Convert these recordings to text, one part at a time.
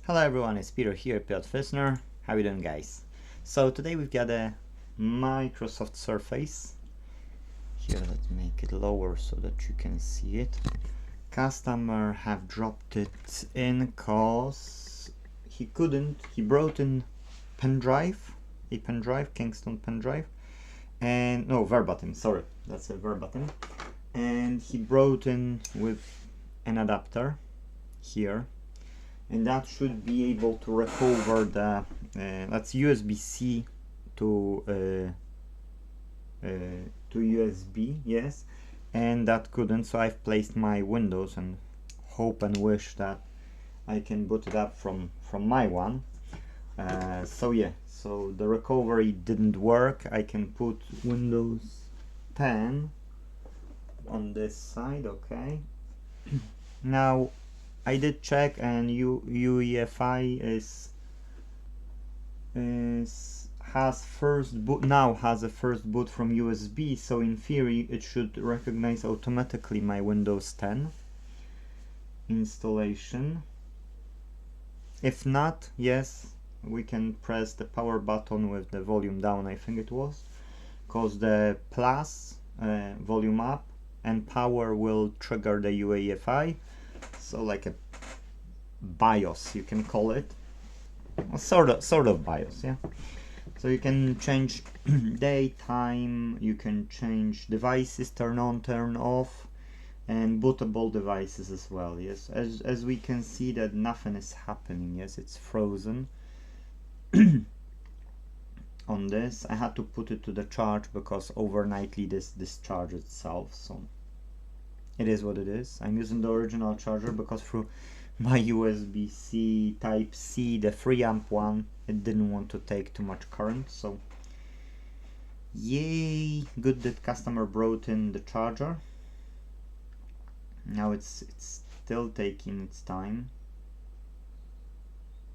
Hello everyone, it's Peter here, Piotr Fisner. How you doing, guys? So today we've got a Microsoft Surface. Here, let's make it lower so that you can see it. Customer have dropped it in cause he brought in a pen drive, Kingston pen drive, and no, verbatim, sorry, that's a verbatim. And he brought in with an adapter here, and that should be able to recover the that's USB-C to USB, yes, and that couldn't, so I've placed my Windows and hope and wish that I can boot it up from my one. So yeah, so the recovery didn't work. I can put Windows 10 on this side, okay. Now I did check, and UEFI has a first boot from USB, so in theory it should recognize automatically my Windows 10 installation. If not, yes, we can press the power button with the volume down, I think it was, cause the plus volume up and power will trigger the UEFI. So like a BIOS, you can call it, sort of BIOS, yeah. So you can change daytime, you can change devices, turn on, turn off, and bootable devices as well. Yes, as we can see that nothing is happening. Yes, it's frozen on this. I had to put it to the charge because overnightly this discharged itself, so it is what it is. I'm using the original charger because through my USB-C Type-C, the 3 amp one, it didn't want to take too much current, so yay, good that customer brought in the charger. Now it's still taking its time.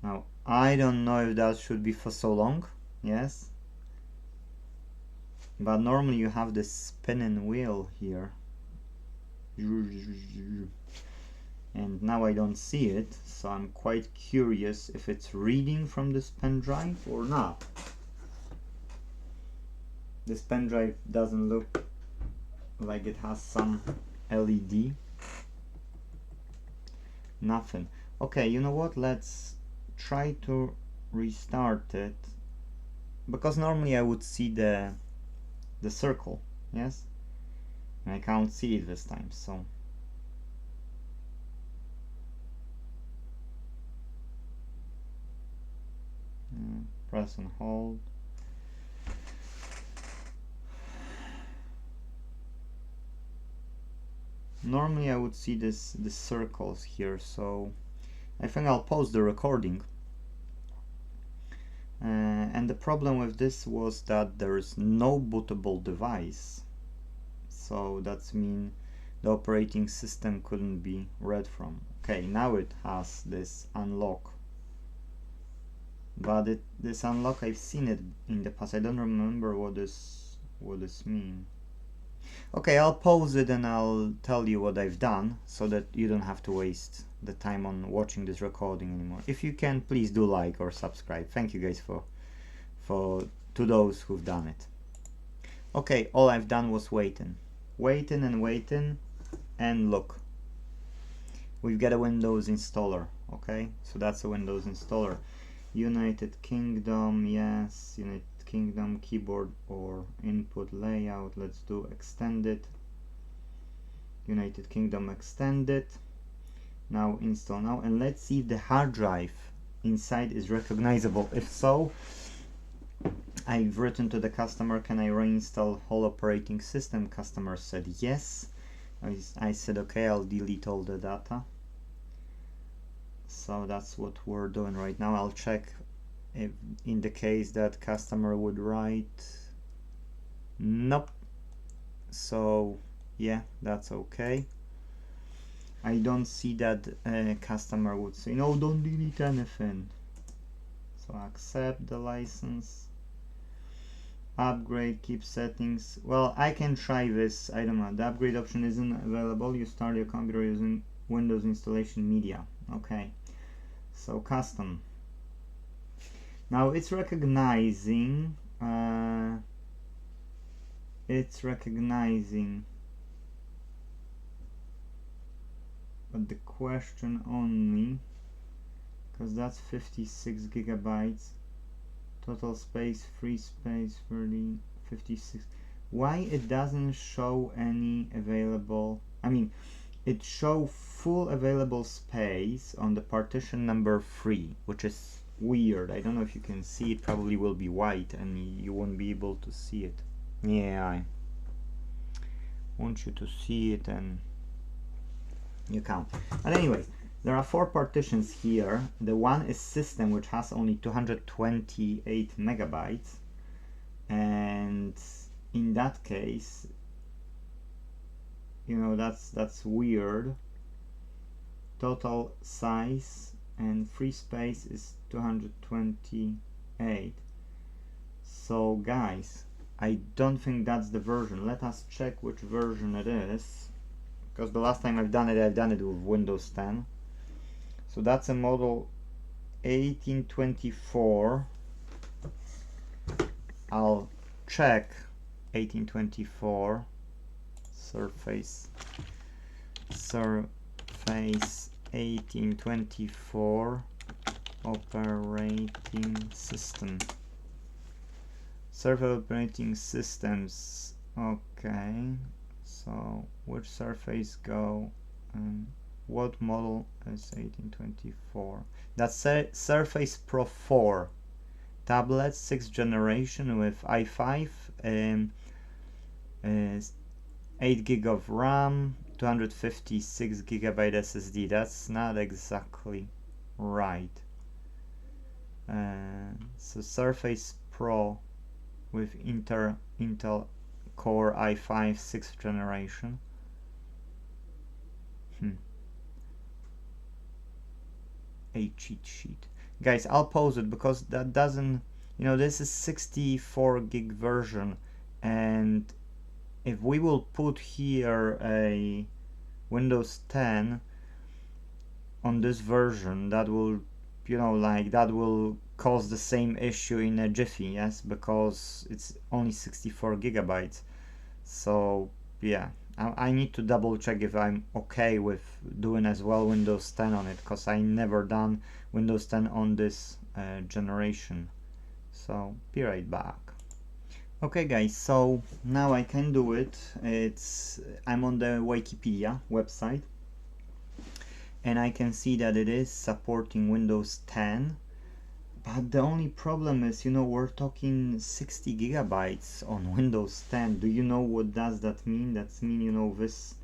Now I don't know if that should be for so long, yes, but normally you have this spinning wheel here. And now I don't see it, so I'm quite curious if it's reading from this pen drive or not. This pen drive doesn't look like it has some LED. Nothing. Okay, you know what, let's try to restart it, because normally I would see the circle, yes, and I can't see it this time, so press and hold. Normally I would see the circles here, so I think I'll pause the recording. And the problem with this was that there is no bootable device, so that's mean the operating system couldn't be read from. Okay, now it has this unlock, but this unlock, I've seen it in the past. I don't remember what this mean. Okay, I'll pause it and I'll tell you what I've done so that you don't have to waste the time on watching this recording anymore. If you can, please do like or subscribe. Thank you guys to those who've done it. Okay, all I've done was waiting, and look, we've got a Windows installer. Okay, so that's a Windows installer. United Kingdom, yes, United Kingdom, keyboard or input layout. Let's do extended. United Kingdom extended. Now install now, and let's see if the hard drive inside is recognizable. If so, I've written to the customer, can I reinstall whole operating system? Customer said yes. I said okay, I'll delete all the data. So that's what we're doing right now. I'll check if in the case that customer would write nope, so yeah, that's okay. I don't see that customer would say no, don't delete anything. So accept the license, upgrade, keep settings. Well, I can try this. I don't know, the upgrade option isn't available. You start your computer using Windows installation media. Okay, So custom. Now it's recognizing but the question only, because that's 56 gigabytes total space, free space 30, 56. Why it doesn't show any available, I mean it show full available space on the partition number 3, which is weird. I don't know if you can see it, probably will be white and you won't be able to see it. Yeah, I want you to see it and you can't. But anyway, there are 4 partitions here. The one is system, which has only 228 megabytes, and in that case, you know, that's weird. Total size and free space is 228. So guys, I don't think that's the version. Let us check which version it is, because the last time I've done it with Windows 10. So that's a model 1824. I'll check 1824 Surface 1824 operating system. Surface operating systems. Okay, so which Surface go and what model is 1824? That's Surface Pro 4 tablet, 6th generation with i5, 8 gig of RAM, 256 gigabyte SSD. That's not exactly right. So Surface Pro with Intel Core i5 6th generation. A cheat sheet. Guys, I'll pause it because that doesn't, you know, this is 64 gig version, and if we will put here a Windows 10 on this version, that will, you know, like that will cause the same issue in a jiffy, yes, because it's only 64 gigabytes. So yeah, I need to double check if I'm okay with doing as well Windows 10 on it, because I never done Windows 10 on this generation. So be right back. Okay guys, so now I can do it. I'm on the Wikipedia website, and I can see that it is supporting Windows 10. But the only problem is, you know, we're talking 60 gigabytes on Windows 10. Do you know what does that mean? That means, you know, this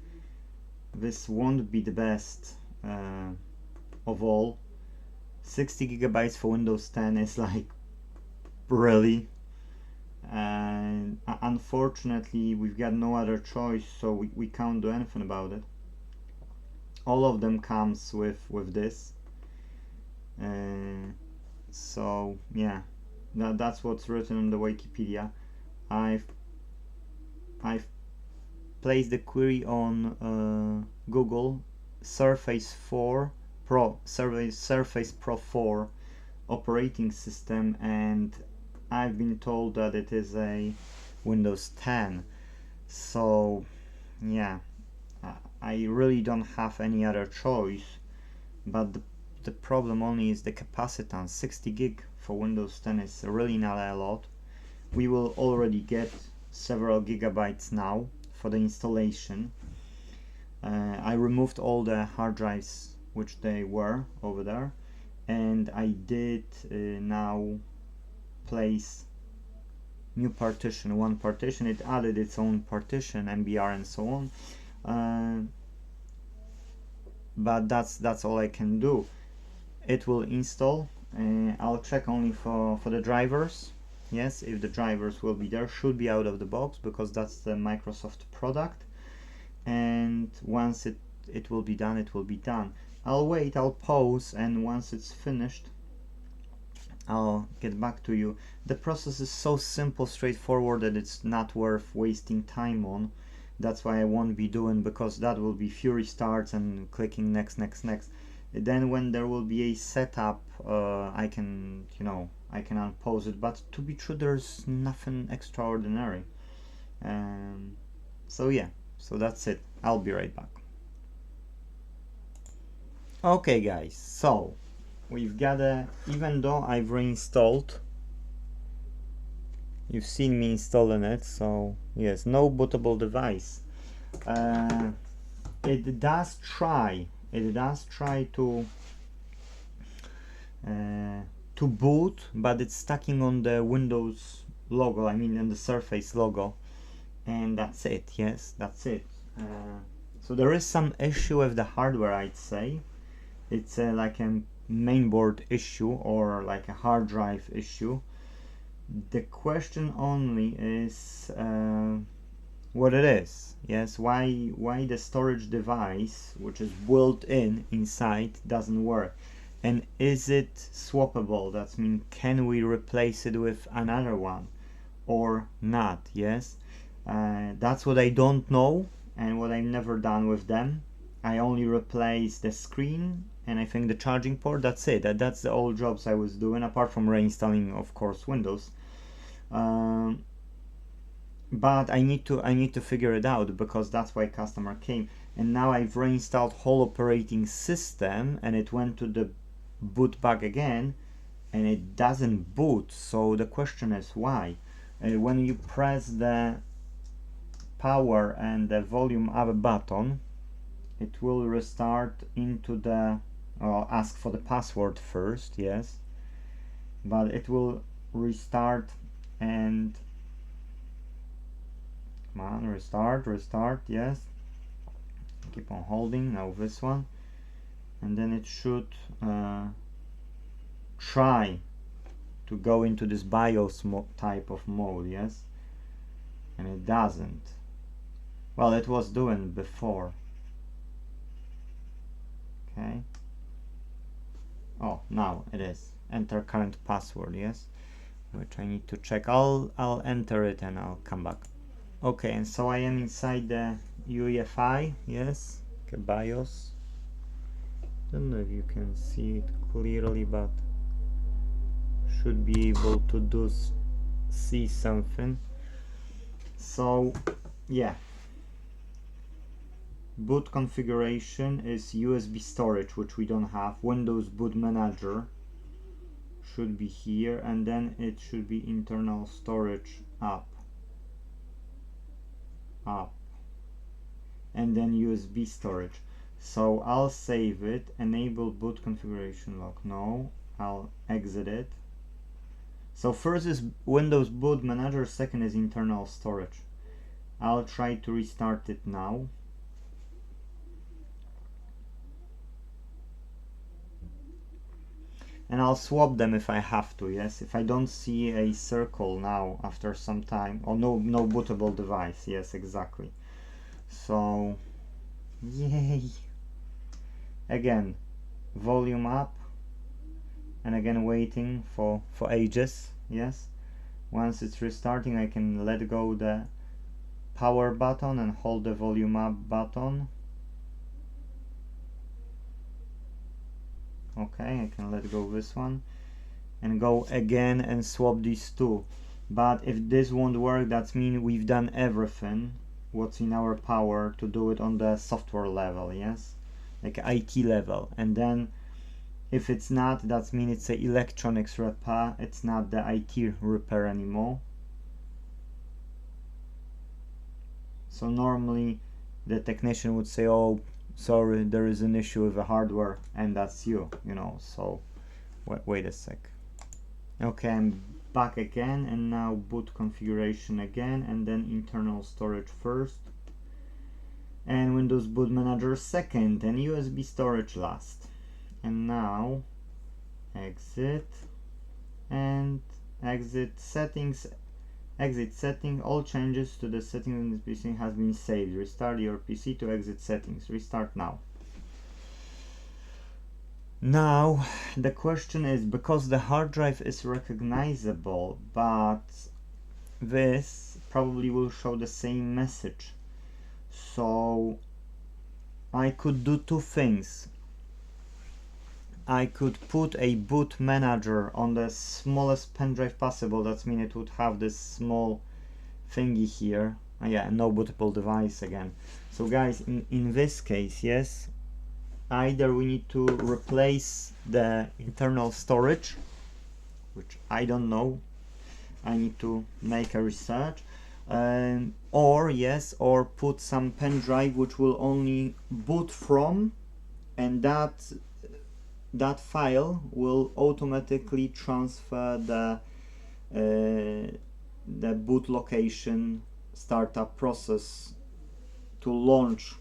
won't be the best of all. 60 gigabytes for Windows 10 is like, really? And unfortunately, we've got no other choice, so we can't do anything about it. All of them comes with this. So yeah, that's what's written on the Wikipedia. I've placed the query on Google, Surface Pro 4 operating system, and I've been told that it is a Windows 10. So yeah, I really don't have any other choice, but the problem only is the capacitance. 60 gig for Windows 10 is really not a lot. We will already get several gigabytes now for the installation. I removed all the hard drives which they were over there, and I did now place new partition, one partition. It added its own partition, MBR and so on, but that's all I can do. It will install. I'll check only for the drivers. Yes, if the drivers will be there, should be out of the box, because that's the Microsoft product, and once it will be done, it will be done. I'll wait, I'll pause, and once it's finished, I'll get back to you. The process is so simple, straightforward, that it's not worth wasting time on. That's why I won't be doing, because that will be few restarts and clicking next. Then when there will be a setup, I can, you know, I can unpause it, but to be true, there's nothing extraordinary. So yeah, so that's it. I'll be right back. Okay guys, so we've got even though I've reinstalled, you've seen me installing it, so yes, no bootable device. It does try to boot, but it's stacking on the Windows logo, I mean on the Surface logo, and that's it. Yes, that's it. So there is some issue with the hardware, I'd say. It's like a mainboard issue or like a hard drive issue. The question only is what it is. Yes, why the storage device, which is built in inside, doesn't work, and is it swappable? That means, can we replace it with another one or not? Yes, that's what I don't know and what I've never done with them. I only replaced the screen and I think the charging port. That's it. That's the all jobs I was doing, apart from reinstalling, of course, Windows. But I need to figure it out, because that's why customer came. And now I've reinstalled whole operating system and it went to the boot back again and it doesn't boot. So the question is why. When you press the power and the volume up button, it will restart into the ask for the password first, yes, but it will restart and come on, restart, yes, keep on holding. Now this one, and then it should try to go into this BIOS type of mode, yes, and it doesn't. Well, it was doing before. Okay. Oh, now it is. Enter current password, yes, which I need to check. I'll enter it and I'll come back. Okay, and so I am inside the UEFI, yes, okay, BIOS. Don't know if you can see it clearly, but should be able to see something. So yeah, boot configuration is USB storage, which we don't have. Windows Boot Manager should be here, and then it should be internal storage up, and then USB storage. So I'll save it, enable boot configuration lock. No, I'll exit it. So first is Windows Boot Manager, second is internal storage. I'll try to restart it now. And I'll swap them if I have to, yes, if I don't see a circle now after some time, or no bootable device, yes, exactly. So yay, again volume up, and again waiting for ages, yes. Once it's restarting, I can let go the power button and hold the volume up button. Okay, I can let go this one and go again and swap these two. But if this won't work, that means we've done everything what's in our power to do it on the software level, yes, like IT level. And then if it's not, that means it's a electronics repair, it's not the IT repair anymore. So normally the technician would say, oh, sorry, there is an issue with the hardware, and that's you know. So wait a sec. Okay, I'm back again, and now boot configuration again, and then internal storage first, and Windows Boot Manager second, and USB storage last. And now exit and exit settings, exit setting. All changes to the settings on this PC has been saved. Restart your PC to exit settings. Restart now. Now the question is, because the hard drive is recognizable, but this probably will show the same message. So I could do two things. I could put a boot manager on the smallest pen drive possible. That means it would have this small thingy here. Yeah, no bootable device again. So guys, in this case, yes, either we need to replace the internal storage, which I don't know, I need to make a research, or yes, or put some pen drive which will only boot from, and that file will automatically transfer the boot location startup process to launch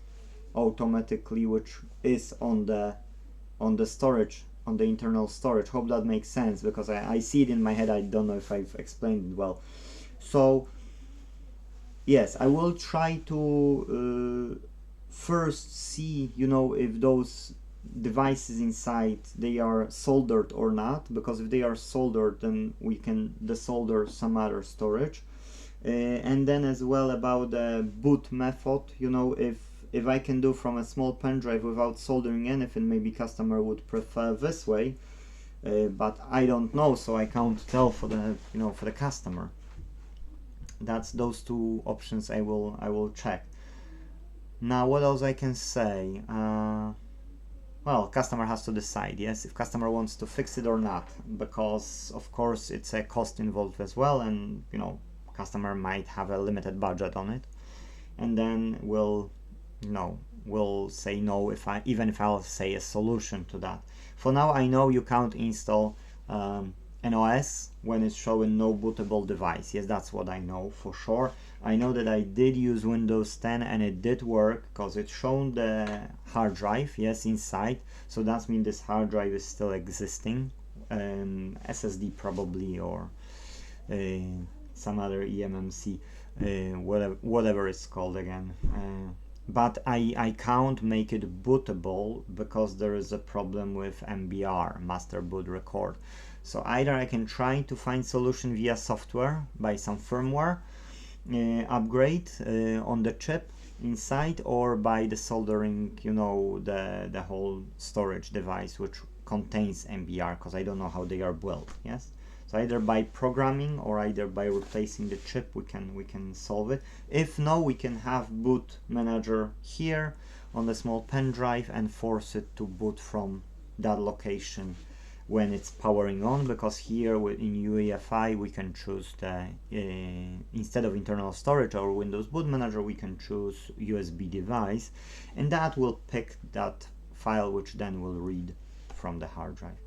automatically, which is on the storage, on the internal storage. Hope that makes sense, because I see it in my head. I don't know if I've explained it well. So yes, I will try to first see, you know, if those devices inside, they are soldered or not, because if they are soldered, then we can desolder some other storage. And then as well about the boot method, you know, if I can do from a small pen drive without soldering anything, maybe customer would prefer this way, but I don't know, so I can't tell for the, you know, for the customer. That's those two options I will check. Now what else I can say? Well, customer has to decide, yes, if customer wants to fix it or not, because of course it's a cost involved as well, and you know, customer might have a limited budget on it, and then we'll say no even if I'll say a solution to that. For now, I know you can't install an OS when it's showing no bootable device. Yes, that's what I know for sure. I know that I did use Windows 10 and it did work, because it showed the hard drive, yes, inside. So that means this hard drive is still existing, SSD probably, or some other eMMC, whatever it's called again. But I can't make it bootable because there is a problem with MBR, master boot record. So either I can try to find solution via software by some firmware upgrade on the chip inside, or by the soldering, you know, the whole storage device which contains MBR, because I don't know how they are built. Yes, so either by programming or either by replacing the chip we can solve it. If no, we can have boot manager here on the small pen drive and force it to boot from that location when it's powering on, because here in UEFI we can choose the instead of internal storage or Windows Boot Manager, we can choose USB device, and that will pick that file, which then will read from the hard drive.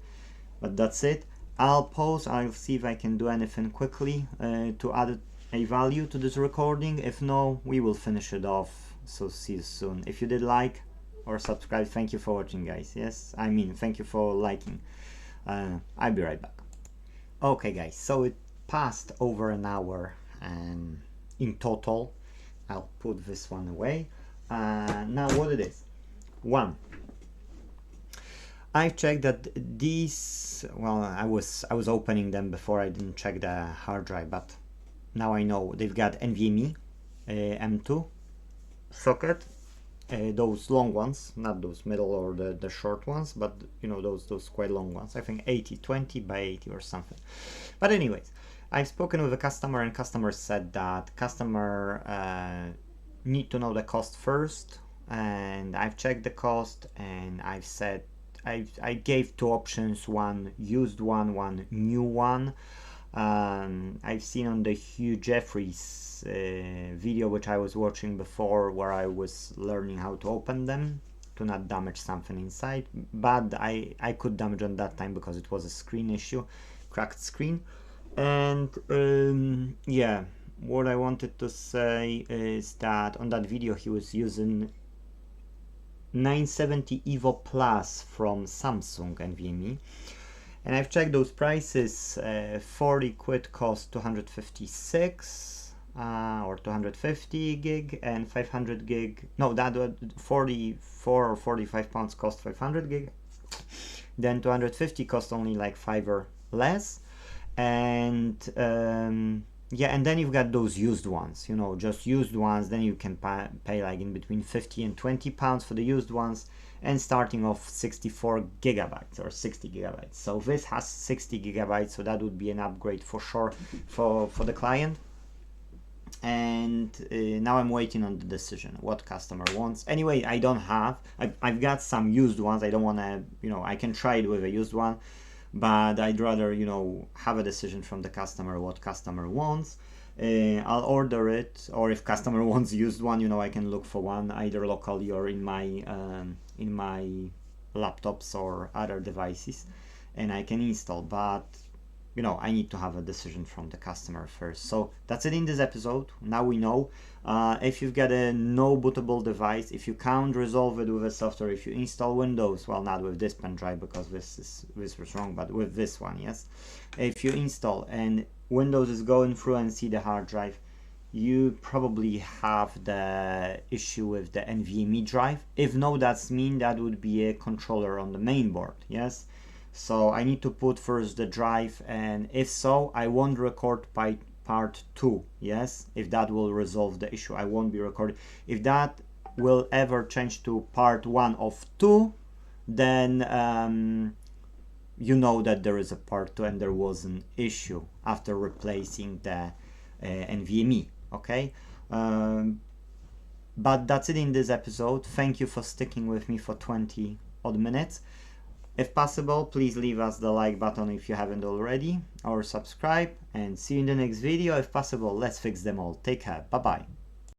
But that's it. I'll pause, I'll see if I can do anything quickly to add a value to this recording. If no, we will finish it off. So see you soon. If you did like or subscribe, thank you for watching, guys. Yes, I mean, thank you for liking. I'll be right back. Okay guys, so it passed over an hour in total. I'll put this one away. Now what it is. One, I checked that these, well, I was opening them before. I didn't check the hard drive, but now I know they've got NVMe M2 socket. Those long ones, not those middle or the short ones, but you know, those quite long ones. I think 20 by 80 or something. But anyways, I've spoken with a customer, and customer said that customer need to know the cost first, and I've checked the cost, and I've said I gave two options, one used one new one. I've seen on the Hugh Jeffries video which I was watching before, where I was learning how to open them to not damage something inside, but I could damage on that time because it was a screen issue, cracked screen. And yeah, what I wanted to say is that on that video he was using 970 Evo Plus from Samsung NVMe, and I've checked those prices. 40 quid cost 256 or 250 gig, and 500 gig, no, that was 44 or 45 pounds cost 500 gig, then 250 cost only like 5 or less. And yeah, and then you've got those used ones, you know, just used ones. Then you can pay like in between 50 and 20 pounds for the used ones, and starting off 64 gigabytes or 60 gigabytes. So this has 60 gigabytes, so that would be an upgrade for sure for the client. And now I'm waiting on the decision what customer wants. Anyway, I've got some used ones. I don't want to, I can try it with a used one, but I'd rather, have a decision from the customer what customer wants. I'll order it, or if customer wants used one, I can look for one either locally or in my laptops or other devices, and I can install. But I need to have a decision from the customer first. So that's it in this episode. Now we know. If you've got a no bootable device, if you can't resolve it with a software, if you install Windows, well, not with this pen drive because this was wrong, but with this one, yes. If you install and Windows is going through and see the hard drive, you probably have the issue with the NVMe drive. If no, that would be a controller on the main board, yes. So I need to put first the drive, and if so, I won't record by part 2, yes. If that will resolve the issue, I won't be recording. If that will ever change to part 1 of 2, then you know that there is a part 2 and there was an issue after replacing the NVMe, okay. But that's it in this episode. Thank you for sticking with me for 20 odd minutes. If possible, please leave us the like button if you haven't already, or subscribe, and see you in the next video. If possible, let's fix them all. Take care. Bye bye.